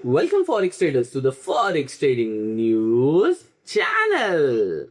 Welcome Forex traders to the Forex Trading News channel।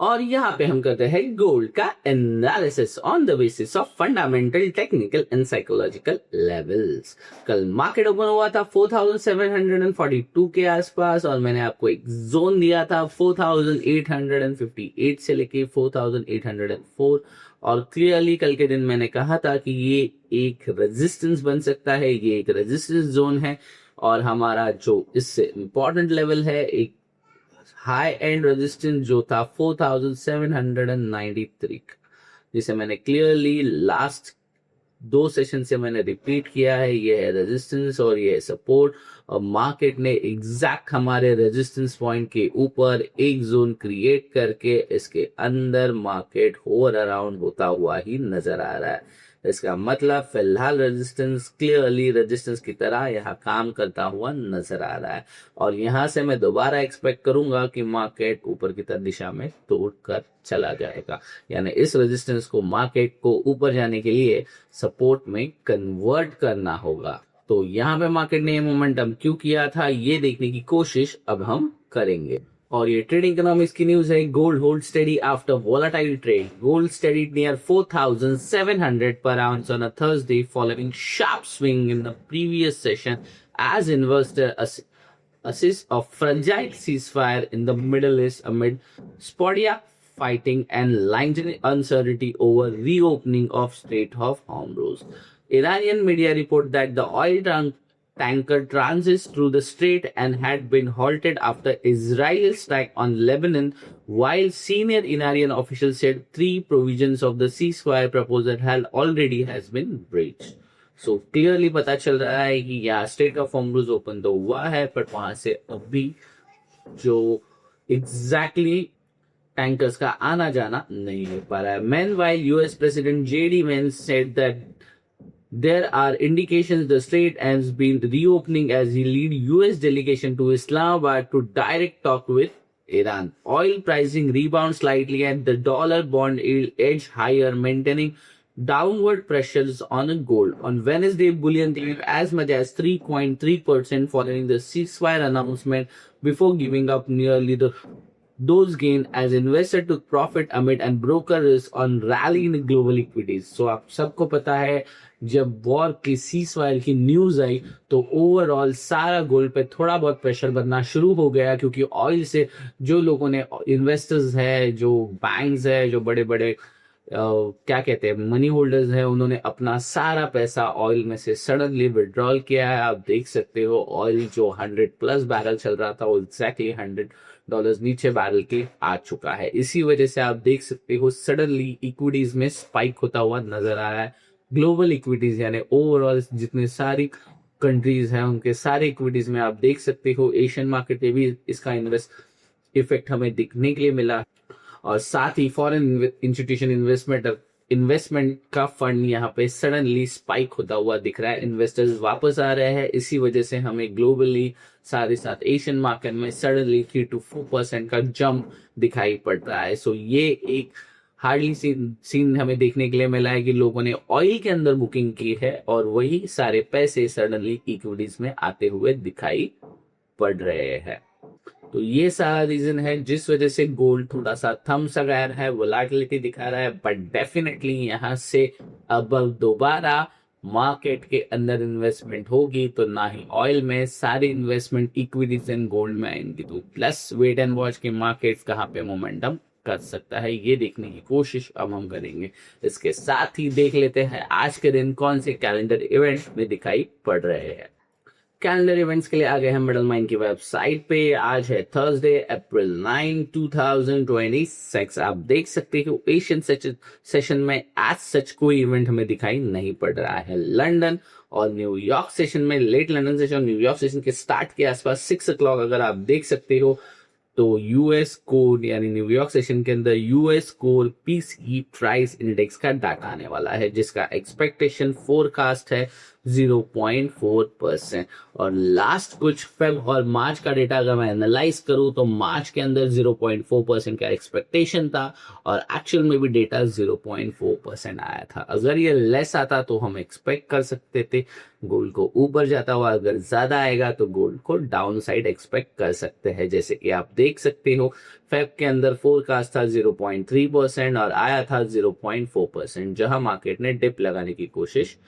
और यहाँ पे हम करते हैं गोल्ड का analysis on the basis of fundamental, technical and psychological levels. कल मार्केट ओपन हुआ था 4742 के आसपास और मैंने आपको एक जोन दिया था 4858 से लेके 4804 और क्लियरली कल के दिन मैंने कहा था कि ये एक रेजिस्टेंस बन सकता है, ये एक रेजिस्टेंस जोन है और हमारा जो इससे इंपॉर्टेंट लेवल है एक हाई एंड रेजिस्टेंस जो था 4793, जिसे मैंने क्लियरली लास्ट 2 सेशन से मैंने रिपीट किया है। ये है रेजिस्टेंस और ये है सपोर्ट और मार्केट ने एग्जैक्ट हमारे रेजिस्टेंस पॉइंट के ऊपर एक जोन क्रिएट करके इसके अंदर मार्केट होवर अराउंड होता हुआ ही नजर आ रहा है। इसका मतलब फिलहाल रेजिस्टेंस क्लियरली रेजिस्टेंस की तरह यहाँ काम करता हुआ नजर आ रहा है और यहाँ से मैं दोबारा एक्सपेक्ट करूंगा कि मार्केट ऊपर की तरफ दिशा में तोड़कर चला जाएगा, यानी इस रेजिस्टेंस को मार्केट को ऊपर जाने के लिए सपोर्ट में कन्वर्ट करना होगा। तो यहाँ पे मार्केट ने ये मोमेंटम क्यों किया था ये देखने की कोशिश अब हम करेंगे। और ये ट्रेडिंग इकोनॉमिक्स की न्यूज है। Gold hold steady after volatile trade. Gold steadied near 4700 per ounce on a Thursday following sharp swing in the previous session as investors assist of fragile ceasefire in the Middle East amid spotty fighting and lingering uncertainty over reopening of Strait of Hormuz. Iranian media report that the oil tanker transits through the strait and had been halted after Israel's strike on Lebanon, while senior Iranian officials said 3 provisions of the ceasefire proposal has been breached. So clearly पता चल रहा है कि यहाँ straight of Hormuz open तो हुआ है पर वहां से अभी जो एग्जैक्टली टैंकर्स का आना जाना नहीं हो पा रहा है। Meanwhile, US President JD Vance said that there are indications the strait has been reopening as he lead US delegation to Islamabad to direct talk with Iran. Oil pricing rebound slightly and the dollar bond yield edge higher, maintaining downward pressures on gold. On Wednesday, bullion climbed as much as 3.3% following the ceasefire announcement before giving up nearly those gains as investor took profit amid and broker risk on rally in global equities. So आप सबको पता है जब war की ceasefire की news आई तो overall सारा gold पे थोड़ा बहुत प्रेशर बनना शुरू हो गया, क्योंकि ऑयल से जो लोगों ने इन्वेस्टर्स है, जो बैंक्स है, जो बड़े बड़े क्या कहते हैं मनी होल्डर्स हैं, उन्होंने अपना सारा पैसा ऑयल में से सडनली विड्रॉल किया है। आप देख सकते हो ऑयल जो 100+ बैरल चल रहा था वो एग्जैक्टली $100 नीचे बैरल के आ चुका है। इसी वजह से आप देख सकते हो सडनली इक्विटीज में स्पाइक होता हुआ नजर आ रहा है। ग्लोबल इक्विटीज यानी ओवरऑल जितने सारी कंट्रीज हैं उनके सारे इक्विटीज में आप देख सकते हो एशियन मार्केट में भी इसका इफेक्ट हमें दिखने के लिए मिला और साथ ही फॉरेन इंस्टीट्यूशन इन्वेस्टमेंट का फंड यहाँ पे सडनली स्पाइक होता हुआ दिख रहा है। इन्वेस्टर्स वापस आ रहे हैं, इसी वजह से हमें ग्लोबली साथ साथ एशियन मार्केट में सडनली 3 to 4% का जंप दिखाई पड़ रहा है। सो ये एक हार्डली सीन हमें देखने के लिए मिला है कि लोगों ने ऑयल के अंदर बुकिंग की है और वही सारे पैसे सडनली इक्विटीज में आते हुए दिखाई पड़ रहे हैं। तो ये सारा रीजन है जिस वजह से गोल्ड थोड़ा सा थम सा गया है, वोलेटिलिटी दिखा रहा है, बट डेफिनेटली यहाँ से अब दोबारा मार्केट के अंदर इन्वेस्टमेंट होगी तो ना ही ऑयल में, सारी इन्वेस्टमेंट इक्विटीज एंड गोल्ड में आएंगी। तो प्लस वेट एंड वॉच के मार्केट्स कहाँ पे मोमेंटम कर सकता है ये देखने की कोशिश अब हम करेंगे। इसके साथ ही देख लेते हैं आज के दिन कौन से कैलेंडर इवेंट में दिखाई पड़ रहे हैं। कैलेंडर इवेंट्स के लिए आ गए हैं मिडल माइंड की वेबसाइट पे। आज है थर्सडे अप्रैल 9, 2026। आप देख सकते हो एशियन सेशन में एज सच कोई इवेंट हमें दिखाई नहीं पड़ रहा है। लंदन और न्यूयॉर्क सेशन में, लेट लंदन सेशन और न्यूयॉर्क सेशन के स्टार्ट के आसपास 6 o'clock अगर आप देख सकते हो तो यूएस कोर यानी न्यूयॉर्क सेशन के अंदर US core PCE price index का डाटा आने वाला है, जिसका एक्सपेक्टेशन फोरकास्ट है 0.4%। और लास्ट कुछ फेब और मार्च का डेटा अगर मैं एनालाइज करूं तो मार्च के अंदर 0.4% का एक्सपेक्टेशन था और एक्चुअल में भी डेटा 0.4% आया था। अगर ये लेस आता तो हम एक्सपेक्ट कर सकते थे गोल्ड को ऊपर जाता हुआ, अगर ज्यादा आएगा तो गोल्ड को डाउन साइड एक्सपेक्ट कर सकते हैं। जैसे कि आप देख सकते हो फेब के अंदर फोरकास्ट था 0.3% और आया था 0.4%, जहां मार्केट ने डिप लगाने की कोशिश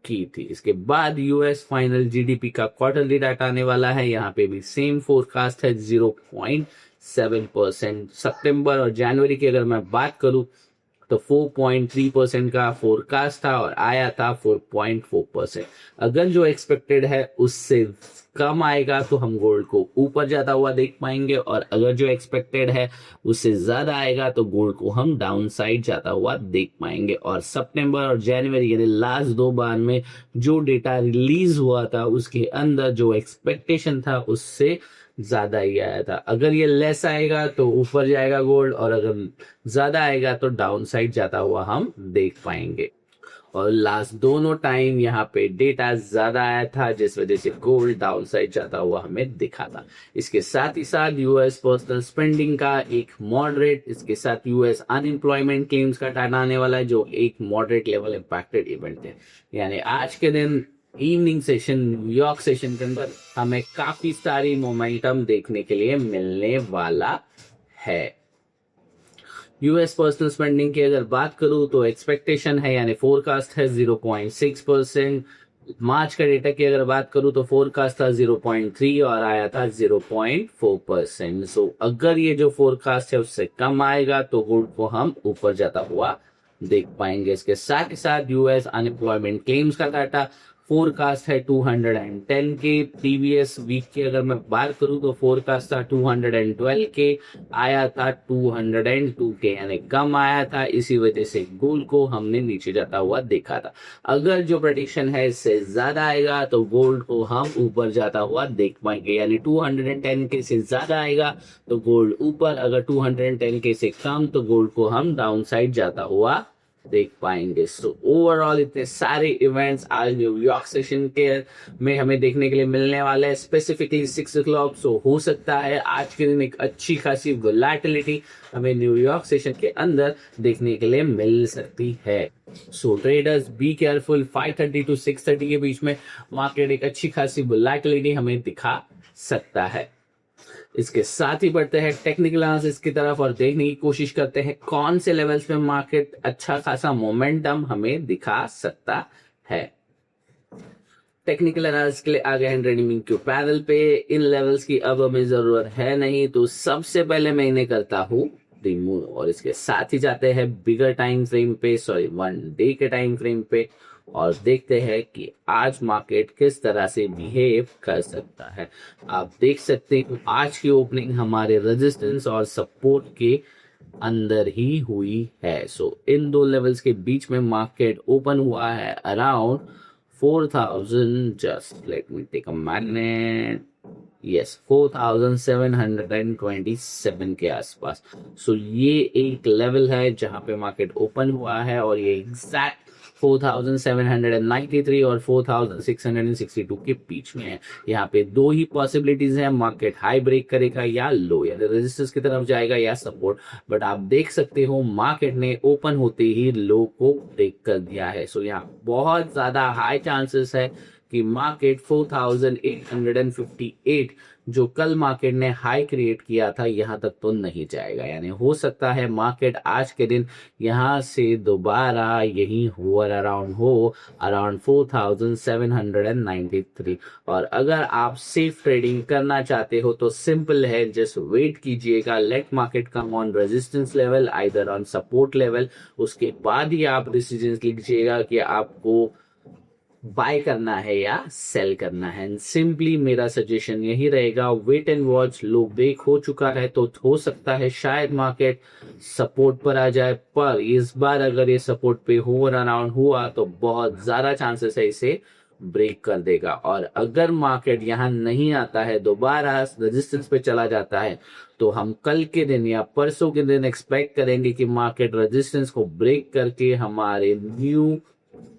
की थी। इसके बाद यूएस फाइनल जीडीपी का क्वार्टरली डाटा आने वाला है, यहाँ पे भी सेम फोरकास्ट है 0.7%। सितंबर और जनवरी की अगर मैं बात करूं तो 4.3% का फोरकास्ट था और आया था 4.4%। अगर जो एक्सपेक्टेड है उससे कम आएगा तो हम गोल्ड को ऊपर जाता हुआ देख पाएंगे, और अगर जो एक्सपेक्टेड है उससे ज्यादा आएगा तो गोल्ड को हम डाउन साइड जाता हुआ देख पाएंगे। और सितंबर और जनवरी यानी लास्ट 2 बार में जो डेटा रिलीज हुआ था उसके अंदर जो एक्सपेक्टेशन था उससे ज्यादा ही आया था। अगर ये लेस आएगा तो ऊपर जाएगा गोल्ड, और अगर ज्यादा आएगा तो डाउन साइड जाता हुआ हम देख पाएंगे। और लास्ट दोनों टाइम यहाँ पे डेटा ज्यादा आया था जिस वजह से गोल्ड डाउन साइड जाता हुआ हमें दिखा था। इसके साथ ही साथ यूएस पर्सनल स्पेंडिंग का एक मॉडरेट, इसके साथ यूएस अनएम्प्लॉयमेंट क्लेम्स का डाटा आने वाला है जो एक मॉडरेट लेवल इम्पैक्टेड इवेंट है। यानी आज के दिन इवनिंग सेशन न्यूयॉर्क सेशन के अंदर हमें काफी सारी मोमेंटम देखने के लिए मिलने वाला है। यूएस पर्सनल स्पेंडिंग की अगर बात करूं तो एक्सपेक्टेशन है यानी फोरकास्ट है 0.6%। मार्च का डेटा की अगर बात करूं तो फोरकास्ट था 0.3 और आया था 0.4%। सो अगर ये जो फोरकास्ट है उससे कम आएगा तो गोल्ड को हम ऊपर जाता हुआ देख पाएंगे। इसके साथ ही साथ यूएस अनएम्प्लॉयमेंट क्लेम्स का डाटा फोरकास्ट है 210 के। प्रीवियस वीक की अगर मैं बात करूं तो फोरकास्ट था 212 के, आया था 202 के, यानी कम आया था। इसी वजह से गोल्ड को हमने नीचे जाता हुआ देखा था। अगर जो प्रेडिक्शन है इससे ज्यादा आएगा तो गोल्ड को हम ऊपर जाता हुआ देख पाएंगे, यानी 210 के से ज्यादा आएगा तो गोल्ड ऊपर, अगर 210 के से कम तो गोल्ड को हम डाउन साइड जाता हुआ देख पाएंगे। सो ओवरऑल इतने सारे इवेंट्स आज न्यूयॉर्क सेशन के में हमें देखने के लिए मिलने वाले हैं, स्पेसिफिकली 6 o'clock। सो हो सकता है आज के दिन एक अच्छी खासी वोलेटिलिटी हमें न्यूयॉर्क सेशन के अंदर देखने के लिए मिल सकती है। सो ट्रेडर्स बी केयरफुल। 5:30 to 6:30 के बीच में मार्केट एक अच्छी खासी वोलेटिलिटी हमें दिखा सकता है। इसके साथ ही बढ़ते हैं टेक्निकल एनालिसिस की तरफ और देखने की कोशिश करते हैं कौन से लेवल्स पे मार्केट अच्छा खासा मोमेंटम हमें दिखा सकता है। टेक्निकल एनालिसिस के लिए आ गए हैं ट्रेडिंग क्यू पैनल पे। इन लेवल्स की अब हमें जरूरत है नहीं, तो सबसे पहले मैं इन्हें करता हूँ रिमूव, और इसके साथ ही जाते हैं बिगर टाइम फ्रेम पे, 1 डे के टाइम फ्रेम पे, और देखते हैं कि आज मार्केट किस तरह से बिहेव कर सकता है। आप देख सकते हैं आज की ओपनिंग हमारे रेजिस्टेंस और सपोर्ट के अंदर ही हुई है। सो इन दो लेवल्स के बीच में मार्केट ओपन हुआ है around 4000, just let me take a minute, yes 4727 के आसपास। सो ये एक लेवल है जहां पे मार्केट ओपन हुआ है, और ये एग्जैक्ट 4793 और 4662 के बीच में है। यहाँ पे दो ही पॉसिबिलिटीज हैं, मार्केट हाई ब्रेक करेगा या लो, या रेजिस्टेंस की तरफ जाएगा या सपोर्ट। बट आप देख सकते हो मार्केट ने ओपन होते ही लो को ब्रेक कर दिया है। सो यहाँ बहुत ज्यादा हाई चांसेस है कि मार्केट 4858 जो कल मार्केट ने हाई क्रिएट किया था यहां तक तो नहीं जाएगा। यानी हो सकता है मार्केट आज के दिन यहां से दोबारा यही होवर अराउंड हो, अराउंड 4793। और अगर आप सेफ ट्रेडिंग करना चाहते हो तो सिंपल है, जस्ट वेट कीजिएगा, let market come on resistance level, either on support level, उसके बाद ही आप डिसीजन लीजिएगा कि आपको बाय करना है या सेल करना है। सिंपली मेरा सजेशन यही रहेगा, wait and watch. Low break हो चुका है तो हो सकता है शायद मार्केट सपोर्ट पर आ जाए, पर इस बार अगर ये सपोर्ट पे होवर अराउंड हुआ तो बहुत ज्यादा चांसेस है इसे ब्रेक कर देगा। और अगर मार्केट यहां नहीं आता है, दोबारा रेजिस्टेंस पे चला जाता है, तो हम कल के दिन या परसों के दिन एक्सपेक्ट करेंगे कि मार्केट रेजिस्टेंस को ब्रेक करके हमारे न्यू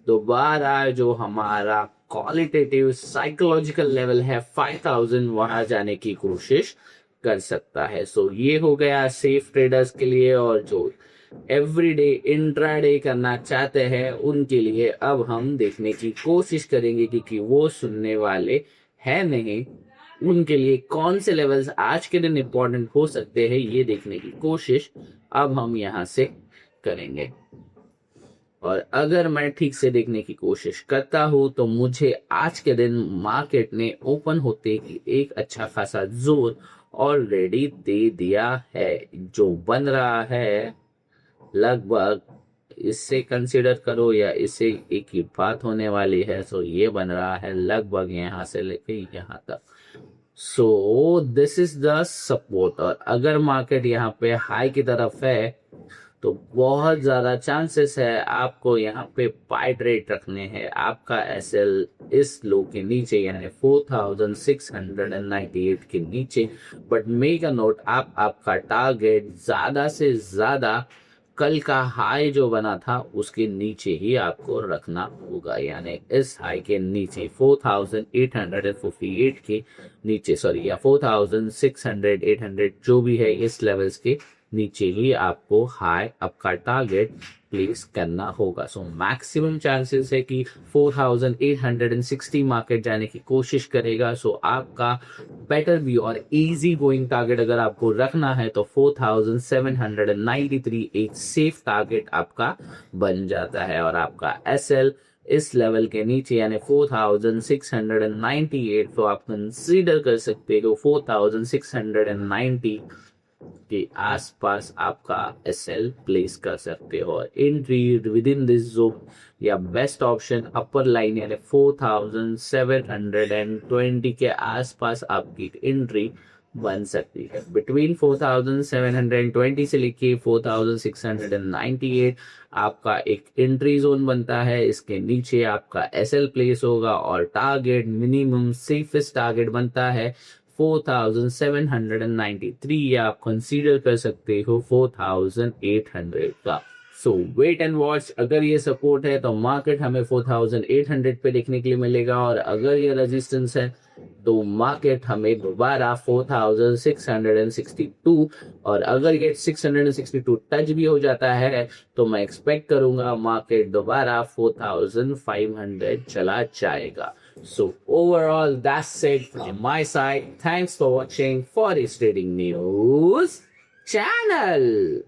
दोबारा जो हमारा क्वालिटेटिव साइकोलॉजिकल लेवल है 5000, वहां जाने की कोशिश कर सकता है। सो ये हो गया सेफ ट्रेडर्स के लिए, और जो एवरीडे इंट्राडे करना चाहते हैं उनके लिए अब हम देखने की कोशिश करेंगे कि वो सुनने वाले हैं नहीं, उनके लिए कौन से लेवल्स आज के दिन इंपॉर्टेंट हो सकते हैं ये देखने की कोशिश अब हम यहां से करेंगे। और अगर मैं ठीक से देखने की कोशिश करता हूं तो मुझे आज के दिन मार्केट ने ओपन होते ही एक अच्छा खासा जोर ऑलरेडी दे दिया है, जो बन रहा है लगभग, इससे कंसीडर करो या इससे एक ही बात होने वाली है। सो ये बन रहा है लगभग यहां से लेके यहां तक। So this is the support, और अगर मार्केट यहाँ पे हाई की तरफ है तो बहुत ज्यादा चांसेस है आपको यहाँ पे बाय ट्रेड रखने हैं। आपका एसएल इस लो के नीचे यानी 4698 के नीचे, बट मेक अ नोट, आप आपका टारगेट ज्यादा से ज्यादा कल का हाई जो बना था उसके नीचे ही आपको रखना होगा, यानी इस हाई के नीचे 4858 के नीचे, सॉरी, या 4600 800 जो भी है इस लेवल्स के नीचे ही आपको हाई आपका टारगेट प्लेस करना होगा। सो मैक्सिमम चांसेस है कि 4860 मार्केट जाने की कोशिश करेगा। सो आपका बेटर व्यू और इजी गोइंग टारगेट अगर आपको रखना है तो 4793 एक सेफ टारगेट आपका बन जाता है, और आपका एसएल इस लेवल के नीचे यानी 4698 तो आप कंसीडर कर सकते हो 4690 के आसपास आपका एसएल प्लेस कर सकते हो। Entry with in this zone या बेस्ट ऑप्शन अपर लाइन यानी 4720 के आसपास आपकी एंट्री बन सकती है। बिटवीन 4720 से लेके 4698 आपका एक एंट्री जोन बनता है, इसके नीचे आपका एसएल प्लेस होगा, और टारगेट मिनिमम सेफेस्ट टारगेट बनता है 4793, या आप कंसीडर कर सकते हो 4800 का। सो वेट एंड वॉच, अगर ये सपोर्ट है तो मार्केट हमें 4800 पे देखने के लिए मिलेगा, और अगर ये रेजिस्टेंस है तो मार्केट हमें दोबारा 4662, और अगर ये 662 टच भी हो जाता है तो मैं एक्सपेक्ट करूंगा मार्केट दोबारा 4500 चला जाएगा। So overall, that's it from my side. Thanks for watching Forex Trading News channel.